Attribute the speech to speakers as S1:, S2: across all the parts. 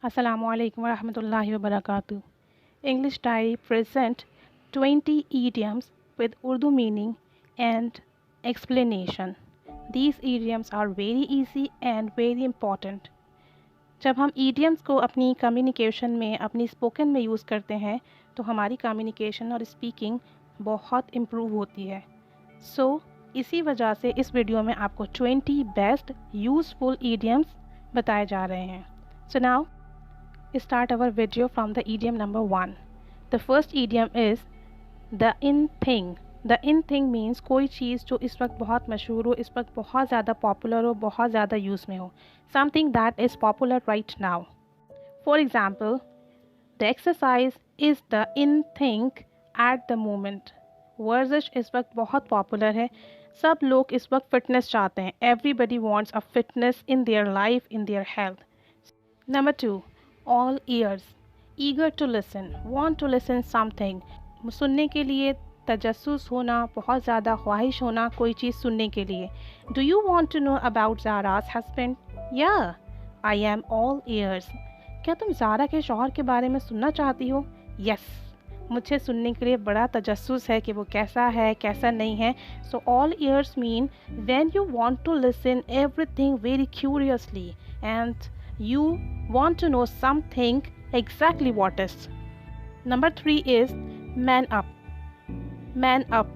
S1: Assalamualaikum warahmatullahi wabarakatuh. English Diary present 20 idioms with Urdu meaning and explanation. These idioms are very easy and very important. जब हम idioms को अपनी communication में अपनी spoken में use करते हैं तो हमारी communication और speaking बहुत improve होती है. So इसी वजह से इस वीडियो में आपको 20 best useful idioms बताए जा रहे हैं. So now start our video from the idiom number 1. The first idiom is the in thing. The in thing means कोई चीज़ जो इस वक्त बहुत मशहूर हो, इस वक्त बहुत ज़्यादा पॉपुलर हो, बहुत ज़्यादा यूज़ में हो. Something that is popular right now. For example, the exercise is the in thing at the moment. वर्जिश इस वक्त बहुत पॉपुलर है. सब लोग इस वक्त फिटनेस चाहते हैं. Everybody wants a fitness in their life, in their health. Number 2. All ears. Eager to listen. Want to listen something. सुनने के लिए तजस्सुस होना, बहुत ज़्यादा ख्वाहिश होना कोई चीज़ सुनने के लिए. Do you want to know about Zara's husband? Yeah, I am all ears. क्या तुम ज़ारा के शौहर के बारे में सुनना चाहती हो? Yes, मुझे सुनने के लिए बड़ा तजस्सुस है कि वो कैसा है, कैसा नहीं है. So all ears mean when you want to listen everything very curiously and you want to know something exactly what is. Number 3 is man up. Man up.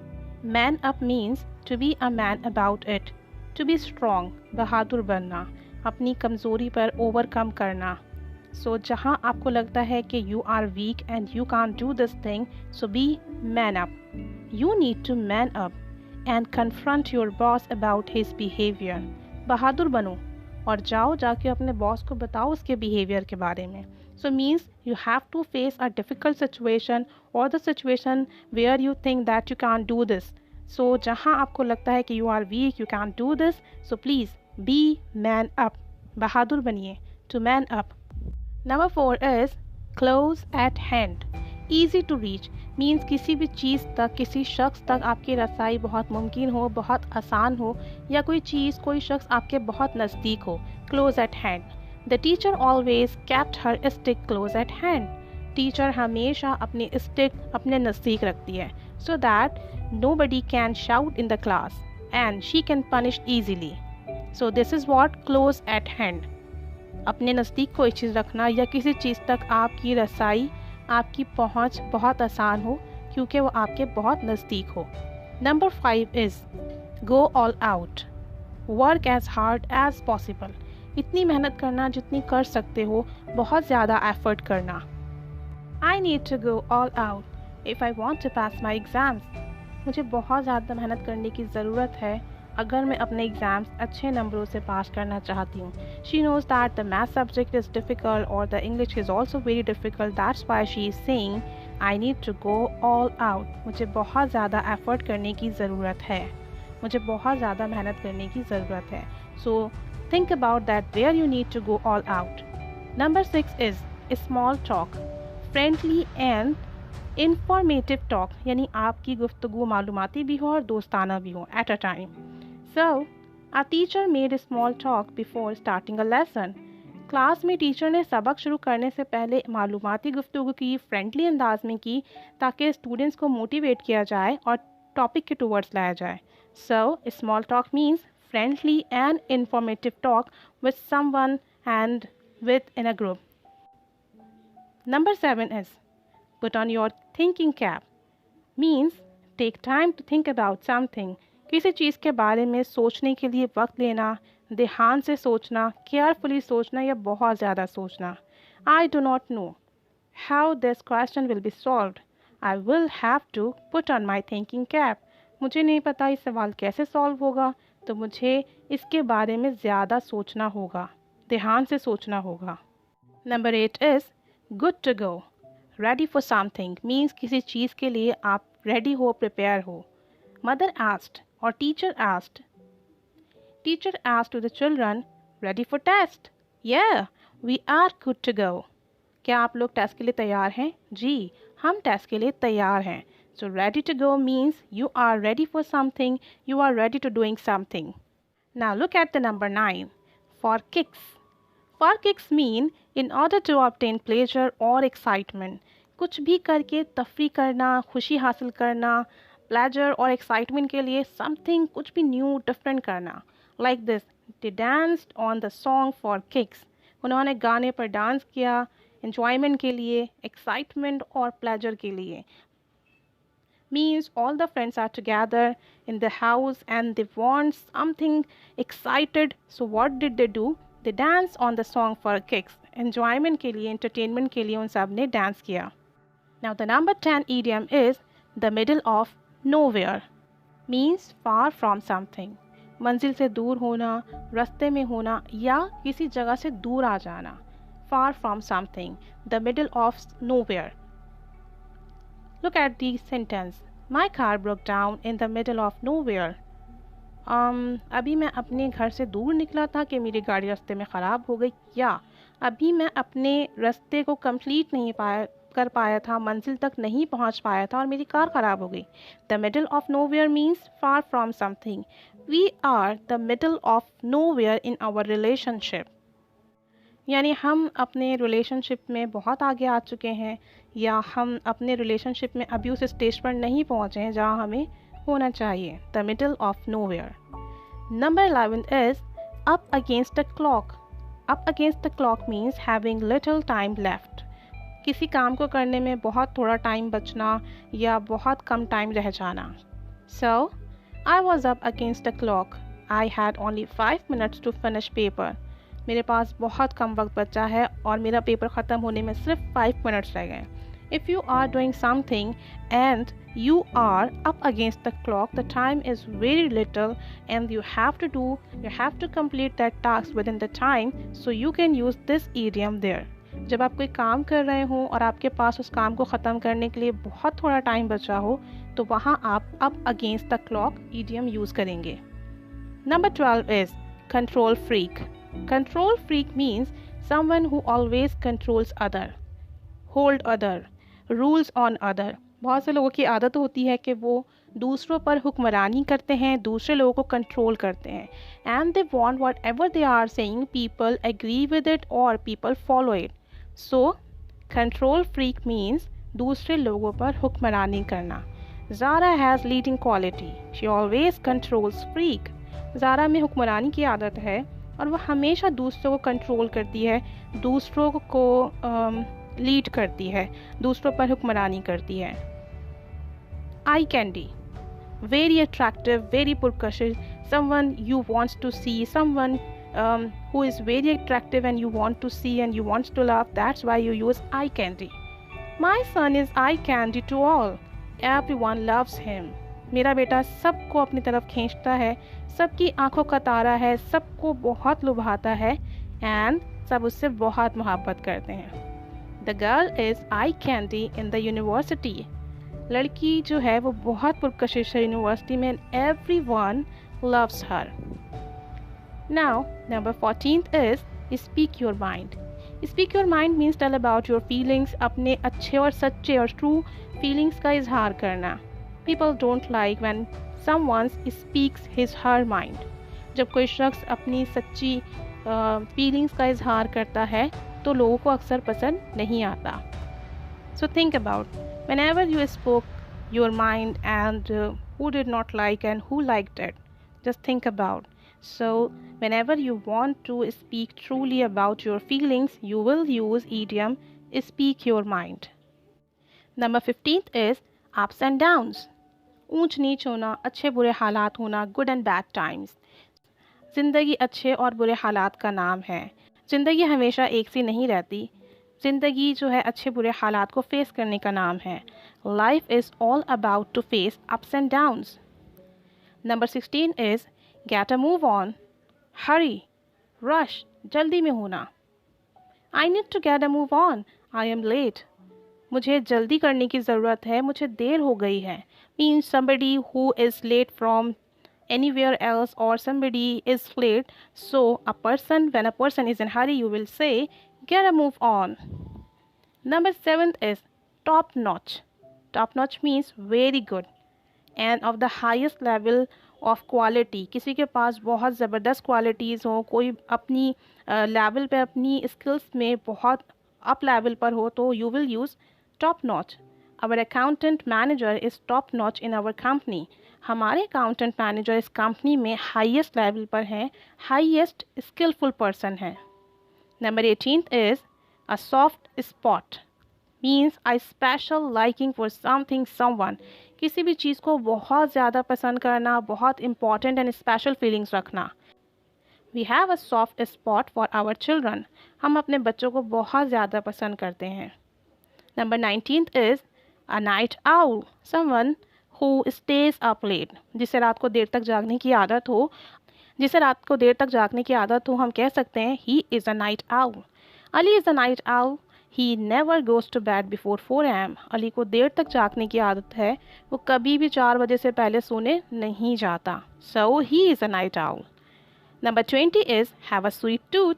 S1: Man up means to be a man about it. To be strong. बहादुर बनना. अपनी कमज़ोरी पर overcome करना. So जहाँ आपको लगता है कि you are weak and you can't do this thing, so be man up. You need to man up and confront your boss about his behavior. बहादुर बनो और जाके अपने बॉस को बताओ उसके बिहेवियर के बारे में. So means you have to face a difficult situation or the situation where you think that you can't do this. So जहाँ आपको लगता है कि you are weak, you can't do this, so please be man up. बहादुर बनिए. To man up. Number 4 is close at hand. Easy to reach means किसी भी चीज़ तक, किसी शख्स तक आपकी रसाई बहुत मुमकिन हो, बहुत आसान हो, या कोई चीज़, कोई शख्स आपके बहुत नज़दीक हो. Close at hand. The teacher always kept her stick close at hand. Teacher हमेशा अपनी स्टिक अपने नज़दीक रखती है so that nobody can shout in the class and she can punish easily. So this is what close at hand. अपने नज़दीक कोई चीज़ रखना या किसी चीज़ तक आपकी रसाई, आपकी पहुंच बहुत आसान हो क्योंकि वो आपके बहुत नज़दीक हो. Number 5 is go all out. Work as hard as possible. इतनी मेहनत करना जितनी कर सकते हो, बहुत ज़्यादा एफर्ट करना. I need to go all out if I want to pass my exams. मुझे बहुत ज़्यादा मेहनत करने की ज़रूरत है अगर मैं अपने एग्ज़ाम्स अच्छे नंबरों से पास करना चाहती हूँ. She knows that the math subject is difficult or the English is also very difficult. That's why she is saying I need to go all out. मुझे बहुत ज़्यादा एफर्ट करने की ज़रूरत है. मुझे बहुत ज़्यादा मेहनत करने की ज़रूरत है. So think about that where you need to go all out. Number 6 is small talk. Friendly and informative talk. यानी आपकी गुफ्तगू मालूमाती भी हो और दोस्ताना भी हो at a time. So, a teacher made a small talk before starting a lesson. Class में टीचर ने सबक शुरू करने से पहले मालूमाती गुफ्तगू की, फ्रेंडली अंदाज में की ताकि स्टूडेंट्स को मोटिवेट किया जाए और टॉपिक के टूवर्ड्स लाया जाए. So, small talk means friendly and informative talk with someone and in a group. Number 7 is put on your thinking cap. Means take time to think about something. किसी चीज़ के बारे में सोचने के लिए वक्त लेना, ध्यान से सोचना, केयरफुली सोचना या बहुत ज़्यादा सोचना. I do not know how this question will be solved. I will have to put on my thinking cap. मुझे नहीं पता इस सवाल कैसे सॉल्व होगा, तो मुझे इसके बारे में ज़्यादा सोचना होगा, ध्यान से सोचना होगा. Number 8 is good to go. Ready for something means किसी चीज़ के लिए आप ready हो, prepare हो. Mother asked or teacher asked. Teacher asked to the children, ready for test? Yeah, we are good to go. क्या आप लोग टेस्ट के लिए तैयार हैं? जी, हम टेस्ट के लिए तैयार हैं. So ready to go means you are ready for something, you are ready to doing something. Now look at the number 9. For kicks. For kicks mean in order to obtain pleasure or excitement. कुछ भी करके तफरी करना, खुशी हासिल करना, pleasure और excitement के लिए समथिंग कुछ भी न्यू डिफरेंट करना. Like this, they danced on the song for kicks. उन्होंने गाने पर डांस किया एन्जॉयमेंट के लिए, एक्साइटमेंट और प्लेजर के लिए. Means all the friends are together in the house and they want something excited. So what did they do? They dance on the song for kicks. Enjoyment के लिए, entertainment के लिए उन सब ने dance किया. Now the number 10 idiom is the middle of nowhere. Means far from something. मंजिल से दूर होना, रास्ते में होना या किसी जगह से दूर आ जाना. Far from something. The middle of nowhere. Look at the sentence. My car broke down in the middle of nowhere. अभी मैं अपने घर से दूर निकला था कि मेरी गाड़ी रास्ते में ख़राब हो गई, या अभी मैं अपने रास्ते को कंप्लीट नहीं कर पाया था, मंजिल तक नहीं पहुंच पाया था और मेरी कार ख़राब हो गई. The middle of nowhere means far from something. We are the middle of nowhere in our relationship. यानी हम अपने रिलेशनशिप में बहुत आगे आ चुके हैं या हम अपने रिलेशनशिप में अभी उस स्टेज पर नहीं पहुँचे हैं जहाँ हमें होना चाहिए. The middle of nowhere. Number 11 is up against the clock. Up against the clock means having little time left. किसी काम को करने में बहुत थोड़ा टाइम बचना या बहुत कम टाइम रह जाना. So I was up against the clock. I had only 5 minutes to finish paper. मेरे पास बहुत कम वक्त बचा है और मेरा पेपर ख़त्म होने में सिर्फ 5 minutes रह गए. If you are doing something and you are up against the clock, the time is very little and you have to complete that task within the time, so you can use this idiom there. जब आप कोई काम कर रहे हो और आपके पास उस काम को ख़त्म करने के लिए बहुत थोड़ा टाइम बचा हो, तो वहाँ आप up against the clock idiom use करेंगे. Number 12 is control freak. Control freak means someone who always controls other, hold other, rules on other. बहुत से लोगों की आदत होती है कि वो दूसरों पर हुक्मरानी करते हैं, दूसरे लोगों को कंट्रोल करते हैं. And they want whatever they are saying, people agree with it or people follow it. So, control freak means दूसरे लोगों पर हुक्मरानी करना. Zara has leading quality. She always controls freak. Zaara में हुक्मरानी की आदत है और वह हमेशा दूसरों को कंट्रोल करती है, दूसरों को लीड करती है, दूसरों पर हुक्मरानी करती है. Eye candy. Very attractive, very पुरकशिश, someone you wants to see, someone who is very attractive and you want to see and you want to love. That's why you use eye candy. My son is eye candy to all. Everyone loves him. मेरा बेटा सबको अपनी तरफ खींचता है, सबकी आंखों का तारा है, सबको बहुत लुभाता है एंड सब उससे बहुत मोहब्बत करते हैं. The girl is eye candy in the university. लड़की जो है वो बहुत पुरकशिश है यूनिवर्सिटी में. Everyone loves her. Now number 14 is speak your mind. Speak your mind means tell about your feelings. अपने अच्छे और सच्चे और ट्रू फीलिंग्स का इजहार करना. People don't like when someone speaks his her mind. जब कोई शख्स अपनी सच्ची फीलिंग्स का इजहार करता है तो लोगों को अक्सर पसंद नहीं आता. So think about whenever you spoke your mind and who did not like and who liked it. Just think about. So whenever you want to speak truly about your feelings, you will use idiom speak your mind. Number 15th is ups and downs. ऊंच नीच होना, अच्छे बुरे हालात होना, good and bad times. ज़िंदगी अच्छे और बुरे हालात का नाम है. ज़िंदगी हमेशा एक सी नहीं रहती. ज़िंदगी जो है अच्छे बुरे हालात को फेस करने का नाम है. Life is all about to face ups and downs. Number 16 is get a move on. Hurry, rush, जल्दी में होना. I need to get a move on. I am late. मुझे जल्दी करने की ज़रूरत है, मुझे देर हो गई है. Means somebody who is late from anywhere else or somebody is late. So when a person is in hurry, you will say get a move on. Number 7 is top notch. Top notch means very good and of the highest level, of quality, किसी के पास बहुत ज़बरदस्त qualities हो, कोई अपनी level पे अपनी skills में बहुत अप लेवल पर हो, तो you will use top notch. Our accountant manager is top notch in our company. हमारे अकाउंटेंट मैनेजर इस कंपनी में हाईएस्ट लेवल पर हैं, हाईएस्ट स्किलफुल पर्सन है। Number 18 is a soft spot means I special liking for something someone. किसी भी चीज़ को बहुत ज़्यादा पसंद करना, बहुत इंपॉर्टेंट एंड स्पेशल फीलिंग्स रखना। We have a soft spot for our children. हम अपने बच्चों को बहुत ज़्यादा पसंद करते हैं। Number 19 is a night owl, someone who stays up late. जिसे रात को देर तक जागने की आदत हो, हम कह सकते हैं he is a night owl. Ali is a night owl, he never goes to bed before 4 AM। Ali को देर तक जागने की आदत है, वो कभी भी 4 बजे से पहले सोने नहीं जाता। So he is a night owl. Number 20 is have a sweet tooth,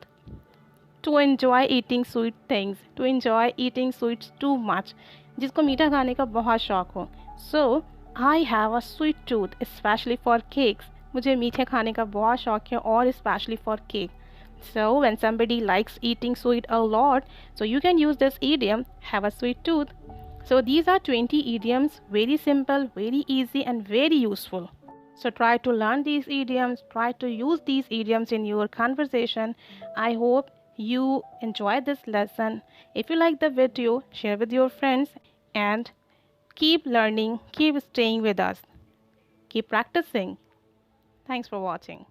S1: to enjoy eating sweet things, to enjoy eating sweets too much. जिसको मीठा खाने का बहुत शौक हो। So I have a sweet tooth specially for cakes. मुझे मीठे खाने का बहुत शौक है, और specially for cake. So when somebody likes eating sweet a lot, so you can use this idiom, have a sweet tooth. So these are 20 idioms, very simple, very easy and very useful. So try to learn these idioms, try to use these idioms in your conversation. I hope you enjoy this lesson. If you like the video, share with your friends and keep learning, keep staying with us. Keep practicing. Thanks for watching.